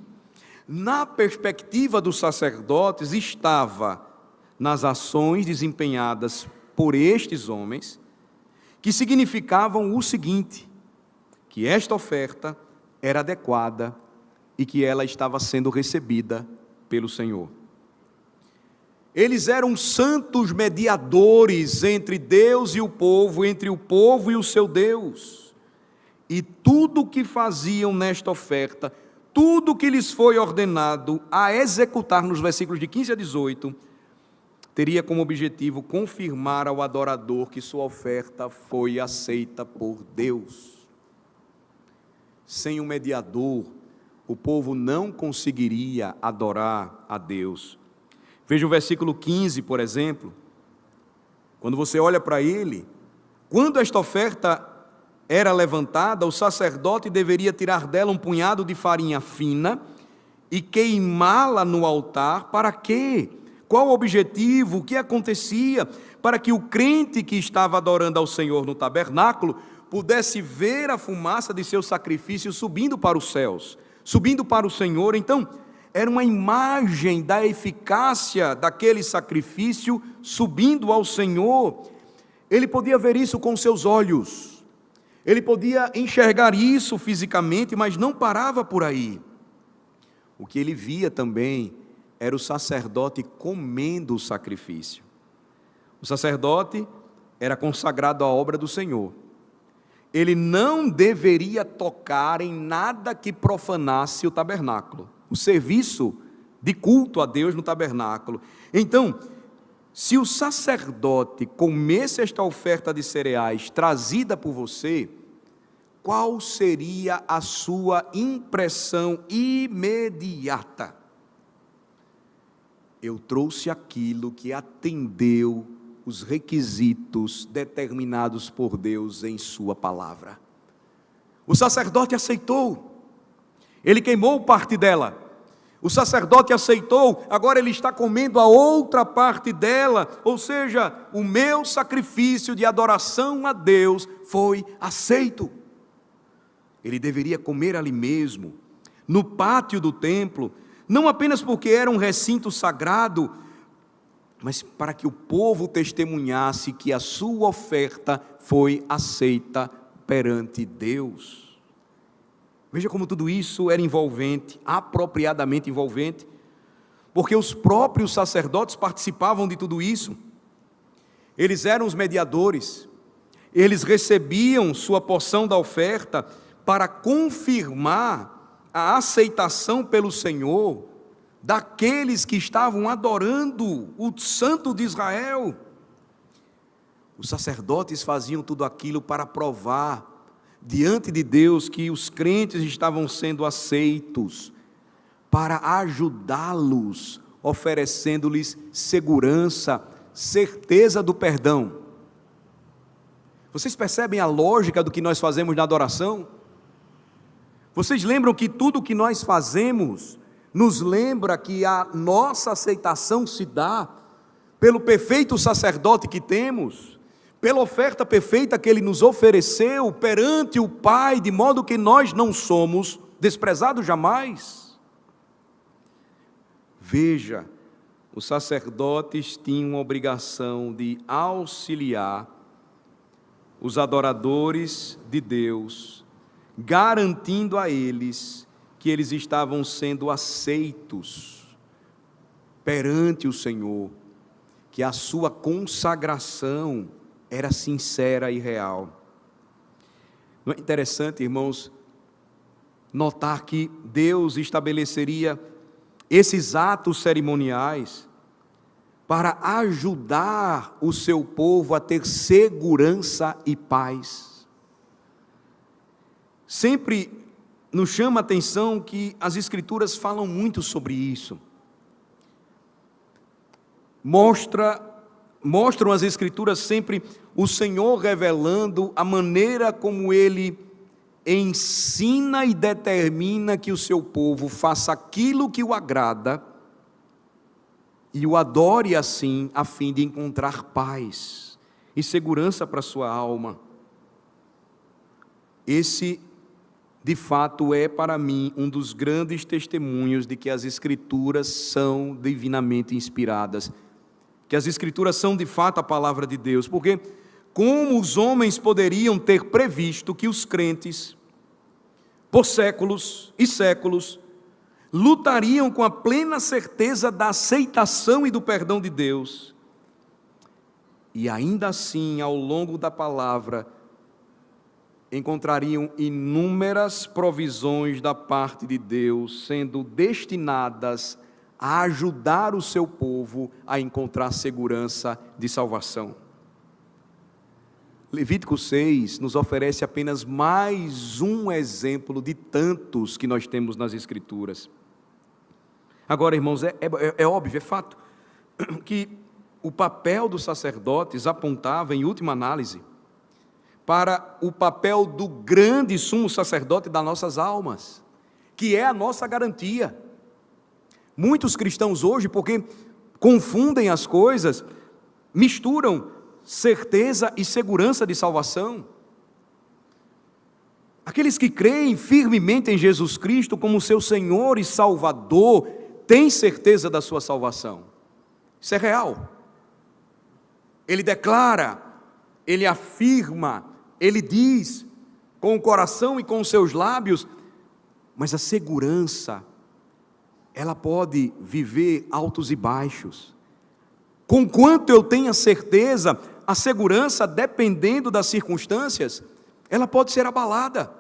na perspectiva dos sacerdotes, estava nas ações desempenhadas por estes homens, que significavam o seguinte: que esta oferta era adequada e que ela estava sendo recebida pelo Senhor. Eles eram santos mediadores entre Deus e o povo, entre o povo e o seu Deus. E tudo o que faziam nesta oferta, tudo o que lhes foi ordenado a executar nos versículos de 15 a 18, teria como objetivo confirmar ao adorador que sua oferta foi aceita por Deus. Sem um mediador, o povo não conseguiria adorar a Deus. Veja o versículo 15, por exemplo. Quando você olha para ele, quando esta oferta era levantada, o sacerdote deveria tirar dela um punhado de farinha fina e queimá-la no altar. Para quê? Qual o objetivo? O que acontecia? Para que o crente que estava adorando ao Senhor no tabernáculo pudesse ver a fumaça de seu sacrifício subindo para os céus, subindo para o Senhor. Então, era uma imagem da eficácia daquele sacrifício subindo ao Senhor. Ele podia ver isso com seus olhos, ele podia enxergar isso fisicamente, mas não parava por aí. O que ele via também era o sacerdote comendo o sacrifício. O sacerdote era consagrado à obra do Senhor. Ele não deveria tocar em nada que profanasse o tabernáculo, o serviço de culto a Deus no tabernáculo. Então, se o sacerdote comesse esta oferta de cereais trazida por você, qual seria a sua impressão imediata? Eu trouxe aquilo que atendeu os requisitos determinados por Deus em sua palavra. O sacerdote aceitou, ele queimou parte dela. O sacerdote aceitou, agora ele está comendo a outra parte dela, ou seja, o meu sacrifício de adoração a Deus foi aceito. Ele deveria comer ali mesmo, no pátio do templo, não apenas porque era um recinto sagrado, mas para que o povo testemunhasse que a sua oferta foi aceita perante Deus. Veja como tudo isso era envolvente, apropriadamente envolvente, porque os próprios sacerdotes participavam de tudo isso. Eles eram os mediadores, eles recebiam sua porção da oferta para confirmar a aceitação pelo Senhor daqueles que estavam adorando o Santo de Israel. Os sacerdotes faziam tudo aquilo para provar diante de Deus que os crentes estavam sendo aceitos, para ajudá-los, oferecendo-lhes segurança, certeza do perdão. Vocês percebem a lógica do que nós fazemos na adoração? Vocês lembram que tudo o que nós fazemos nos lembra que a nossa aceitação se dá pelo perfeito sacerdote que temos, pela oferta perfeita que ele nos ofereceu perante o Pai, de modo que nós não somos desprezados jamais. Veja, os sacerdotes tinham a obrigação de auxiliar os adoradores de Deus, garantindo a eles que eles estavam sendo aceitos perante o Senhor, que a sua consagração era sincera e real. Não é interessante, irmãos, notar que Deus estabeleceria esses atos cerimoniais para ajudar o seu povo a ter segurança e paz. Sempre nos chama a atenção que as Escrituras falam muito sobre isso. Mostram as Escrituras sempre o Senhor revelando a maneira como Ele ensina e determina que o seu povo faça aquilo que o agrada e o adore assim, a fim de encontrar paz e segurança para a sua alma. Esse, de fato, é para mim um dos grandes testemunhos de que as Escrituras são divinamente inspiradas, que as Escrituras são de fato a palavra de Deus, porque como os homens poderiam ter previsto que os crentes, por séculos e séculos, lutariam com a plena certeza da aceitação e do perdão de Deus, e ainda assim, ao longo da palavra, encontrariam inúmeras provisões da parte de Deus, sendo destinadas a ajudar o seu povo a encontrar segurança de salvação. Levítico 6 nos oferece apenas mais um exemplo de tantos que nós temos nas Escrituras. Agora, irmãos, é óbvio, é fato, que o papel dos sacerdotes apontava, em última análise, para o papel do grande sumo sacerdote das nossas almas, que é a nossa garantia. Muitos cristãos hoje, porque confundem as coisas, misturam certeza e segurança de salvação. Aqueles que creem firmemente em Jesus Cristo como seu Senhor e Salvador, têm certeza da sua salvação. Isso é real. Ele declara, ele afirma, ele diz, com o coração e com os seus lábios, mas a segurança, ela pode viver altos e baixos. Conquanto eu tenha certeza, a segurança, dependendo das circunstâncias, ela pode ser abalada.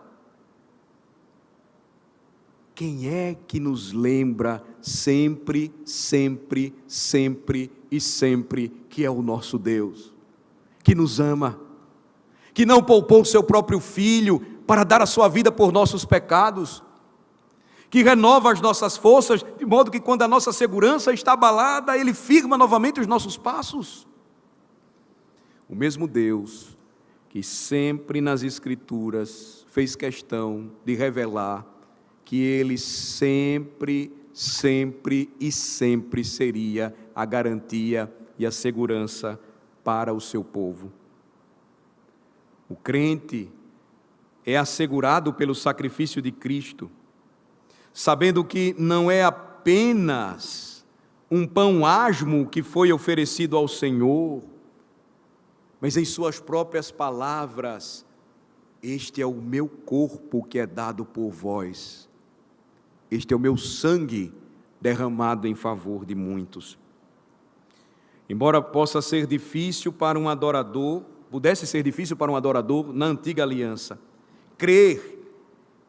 Quem é que nos lembra sempre, sempre, sempre e sempre que é o nosso Deus, que nos ama, que não poupou o seu próprio Filho para dar a sua vida por nossos pecados, que renova as nossas forças, de modo que quando a nossa segurança está abalada, Ele firma novamente os nossos passos? O mesmo Deus que sempre nas Escrituras fez questão de revelar que Ele sempre, sempre e sempre seria a garantia e a segurança para o seu povo. O crente é assegurado pelo sacrifício de Cristo, sabendo que não é apenas um pão asmo que foi oferecido ao Senhor, mas em suas próprias palavras, este é o meu corpo que é dado por vós, este é o meu sangue derramado em favor de muitos. Embora possa ser difícil para um adorador, pudesse ser difícil para um adorador na antiga aliança, crer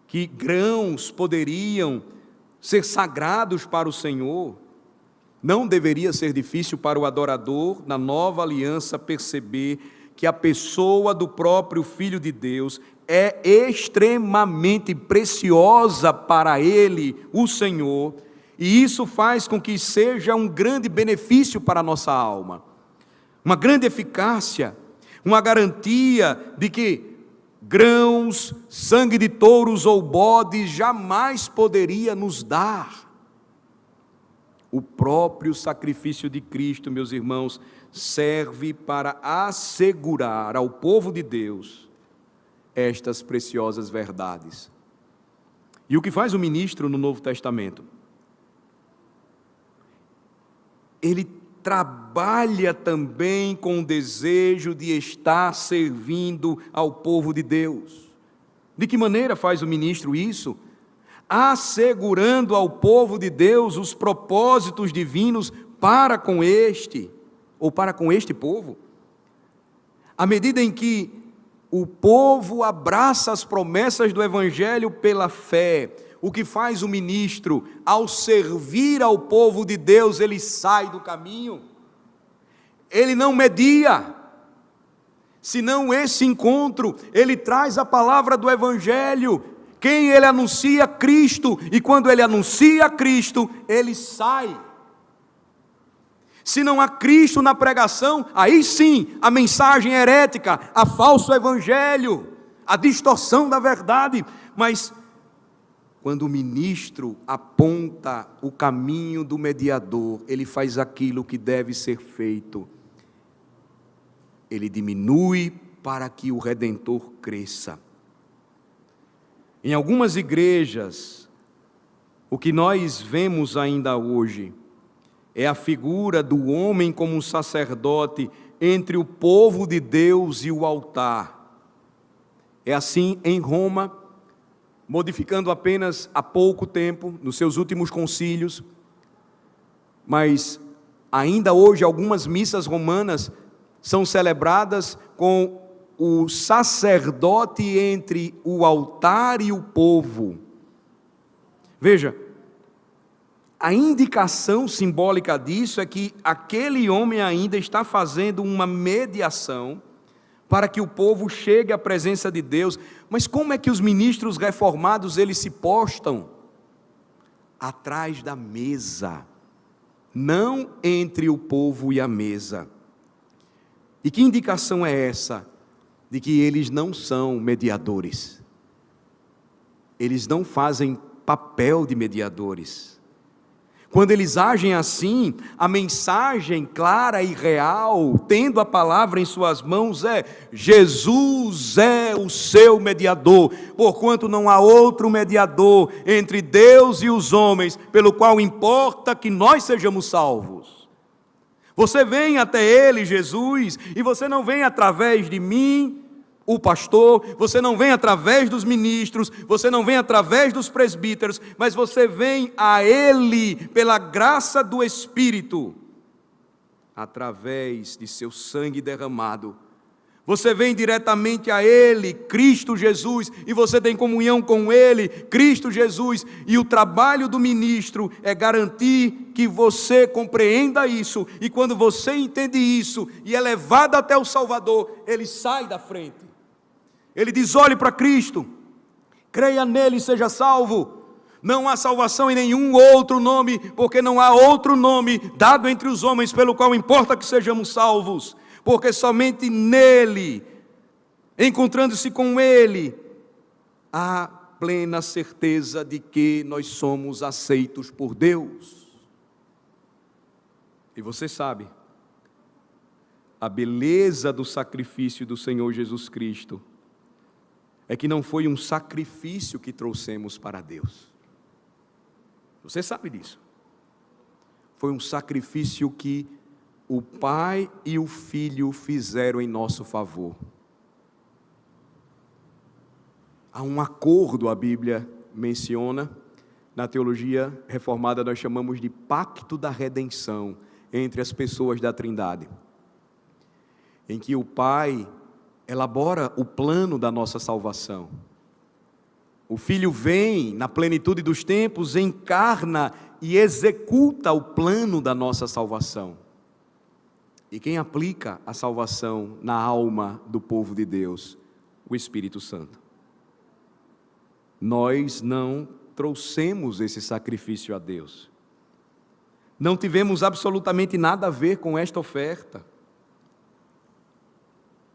que grãos poderiam ser sagrados para o Senhor, não deveria ser difícil para o adorador na nova aliança perceber que a pessoa do próprio Filho de Deus é extremamente preciosa para ele, o Senhor, e isso faz com que seja um grande benefício para a nossa alma, uma grande eficácia, uma garantia de que grãos, sangue de touros ou bodes jamais poderia nos dar. O próprio sacrifício de Cristo, meus irmãos, serve para assegurar ao povo de Deus estas preciosas verdades. E o que faz o ministro no Novo Testamento? Ele trabalha também com o desejo de estar servindo ao povo de Deus. De que maneira faz o ministro isso? Assegurando ao povo de Deus os propósitos divinos para com este povo. À medida em que o povo abraça as promessas do Evangelho pela fé. O que faz o ministro? Ao servir ao povo de Deus, ele sai do caminho. Ele não media. Senão esse encontro, ele traz a palavra do Evangelho. Quem ele anuncia? Cristo. E quando ele anuncia Cristo, ele sai. Se não há Cristo na pregação, aí sim, a mensagem herética, a falso evangelho, a distorção da verdade. Mas quando o ministro aponta o caminho do mediador, ele faz aquilo que deve ser feito. Ele diminui para que o Redentor cresça. Em algumas igrejas, o que nós vemos ainda hoje é a figura do homem como um sacerdote entre o povo de Deus e o altar. É assim em Roma, modificando apenas há pouco tempo, nos seus últimos concílios, mas ainda hoje algumas missas romanas são celebradas com o sacerdote entre o altar e o povo. Veja, a indicação simbólica disso é que aquele homem ainda está fazendo uma mediação para que o povo chegue à presença de Deus. Mas como é que os ministros reformados eles se postam? Atrás da mesa, não entre o povo e a mesa. E que indicação é essa? De que eles não são mediadores. Eles não fazem papel de mediadores. Quando eles agem assim, a mensagem clara e real, tendo a palavra em suas mãos, é: Jesus é o seu mediador, porquanto não há outro mediador entre Deus e os homens, pelo qual importa que nós sejamos salvos. Você vem até Ele, Jesus, e você não vem através de mim, o pastor, você não vem através dos ministros, você não vem através dos presbíteros, mas você vem a Ele pela graça do Espírito, através de seu sangue derramado. Você vem diretamente a Ele, Cristo Jesus, e você tem comunhão com Ele, Cristo Jesus, e o trabalho do ministro é garantir que você compreenda isso, e quando você entende isso, e é levado até o Salvador, ele sai da frente. Ele diz: olhe para Cristo, creia nele e seja salvo. Não há salvação em nenhum outro nome, porque não há outro nome dado entre os homens pelo qual importa que sejamos salvos, porque somente nele, encontrando-se com ele, há plena certeza de que nós somos aceitos por Deus. E você sabe, a beleza do sacrifício do Senhor Jesus Cristo é que não foi um sacrifício que trouxemos para Deus. Você sabe disso. Foi um sacrifício que o Pai e o Filho fizeram em nosso favor. Há um acordo, a Bíblia menciona, na teologia reformada nós chamamos de pacto da redenção entre as pessoas da Trindade, em que o Pai elabora o plano da nossa salvação. O Filho vem na plenitude dos tempos, encarna e executa o plano da nossa salvação. E quem aplica a salvação na alma do povo de Deus? O Espírito Santo. Nós não trouxemos esse sacrifício a Deus. Não tivemos absolutamente nada a ver com esta oferta.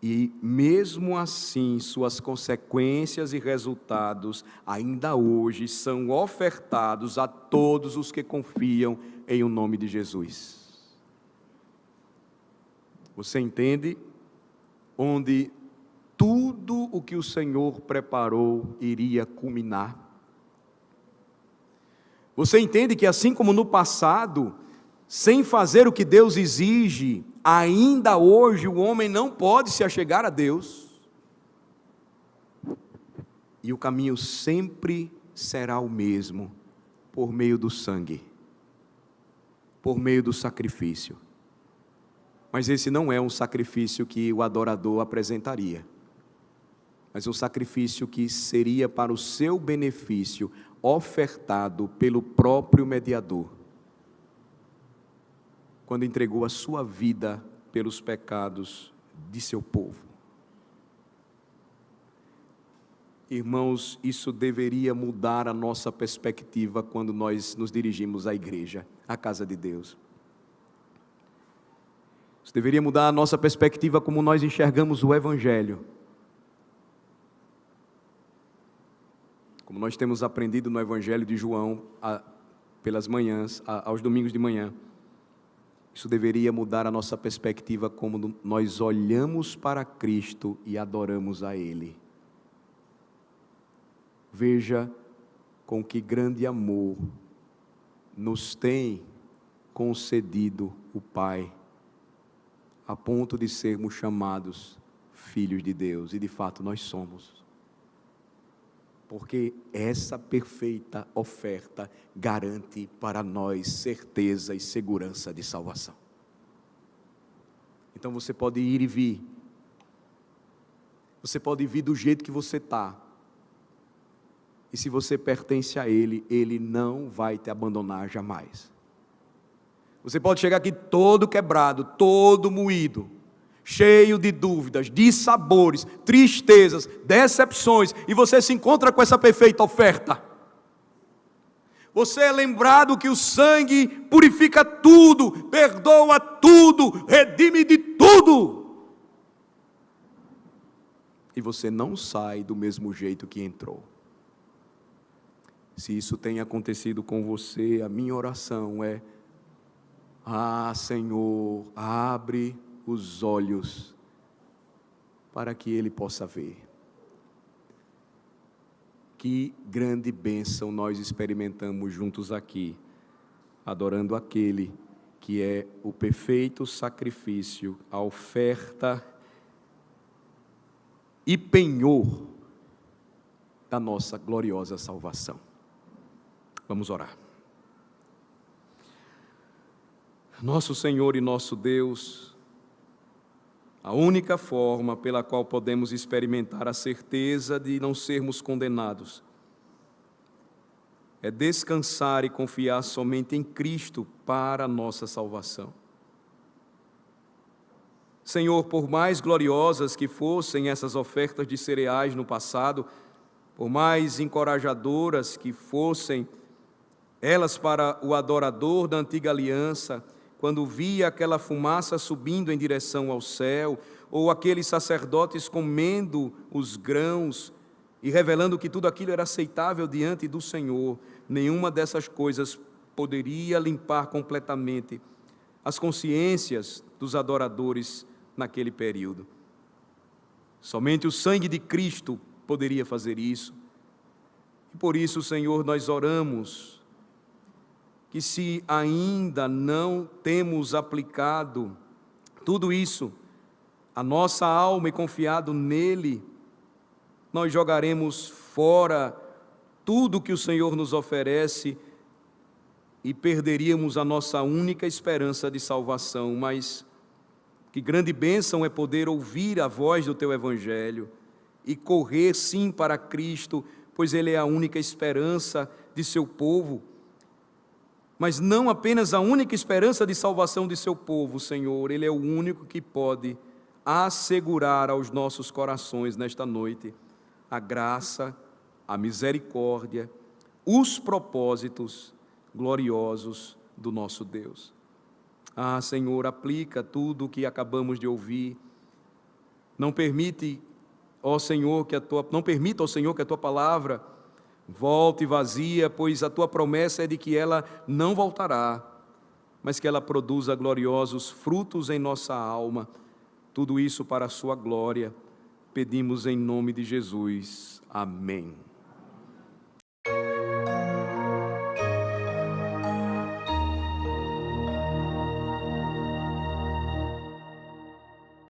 E mesmo assim, suas consequências e resultados ainda hoje são ofertados a todos os que confiam em o nome de Jesus. Você entende onde tudo o que o Senhor preparou iria culminar? Você entende que assim como no passado, sem fazer o que Deus exige, ainda hoje o homem não pode se achegar a Deus, e o caminho sempre será o mesmo, por meio do sangue, por meio do sacrifício. Mas esse não é um sacrifício que o adorador apresentaria. mas um sacrifício que seria para o seu benefício, ofertado pelo próprio mediador, quando entregou a sua vida pelos pecados de seu povo. Irmãos, isso deveria mudar a nossa perspectiva quando nós nos dirigimos à igreja, à casa de Deus. Isso deveria mudar a nossa perspectiva como nós enxergamos o Evangelho. Como nós temos aprendido no Evangelho de João, pelas manhãs, aos domingos de manhã. Isso deveria mudar a nossa perspectiva como nós olhamos para Cristo e adoramos a Ele. Veja com que grande amor nos tem concedido o Pai, a ponto de sermos chamados filhos de Deus, e de fato nós somos. Porque essa perfeita oferta garante para nós certeza e segurança de salvação. Então você pode ir e vir. Você pode vir do jeito que você está. E se você pertence a Ele, Ele não vai te abandonar jamais. Você pode chegar aqui todo quebrado, todo moído, cheio de dúvidas, dissabores, tristezas, decepções, e você se encontra com essa perfeita oferta. Você é lembrado que o sangue purifica tudo, perdoa tudo, redime de tudo. E você não sai do mesmo jeito que entrou. Se isso tem acontecido com você, a minha oração é: Senhor, abre os olhos para que Ele possa ver. Que grande bênção nós experimentamos juntos aqui, adorando aquele que é o perfeito sacrifício, a oferta e penhor da nossa gloriosa salvação. Vamos orar. Nosso Senhor e nosso Deus, a única forma pela qual podemos experimentar a certeza de não sermos condenados é descansar e confiar somente em Cristo para a nossa salvação. Senhor, por mais gloriosas que fossem essas ofertas de cereais no passado, por mais encorajadoras que fossem elas para o adorador da antiga aliança, quando via aquela fumaça subindo em direção ao céu, ou aqueles sacerdotes comendo os grãos e revelando que tudo aquilo era aceitável diante do Senhor, nenhuma dessas coisas poderia limpar completamente as consciências dos adoradores naquele período. Somente o sangue de Cristo poderia fazer isso. E por isso, Senhor, nós oramos que, se ainda não temos aplicado tudo isso à nossa alma e confiado nele, nós jogaremos fora tudo que o Senhor nos oferece e perderíamos a nossa única esperança de salvação. Mas que grande bênção é poder ouvir a voz do Teu Evangelho e correr sim para Cristo, pois Ele é a única esperança de Seu povo. Mas não apenas a única esperança de salvação de seu povo, Senhor, Ele é o único que pode assegurar aos nossos corações nesta noite a graça, a misericórdia, os propósitos gloriosos do nosso Deus. Senhor, aplica tudo o que acabamos de ouvir. Não permita, ó Senhor, que a Tua palavra volte vazia, pois a Tua promessa é de que ela não voltará, mas que ela produza gloriosos frutos em nossa alma. Tudo isso para a Sua glória. Pedimos em nome de Jesus. Amém.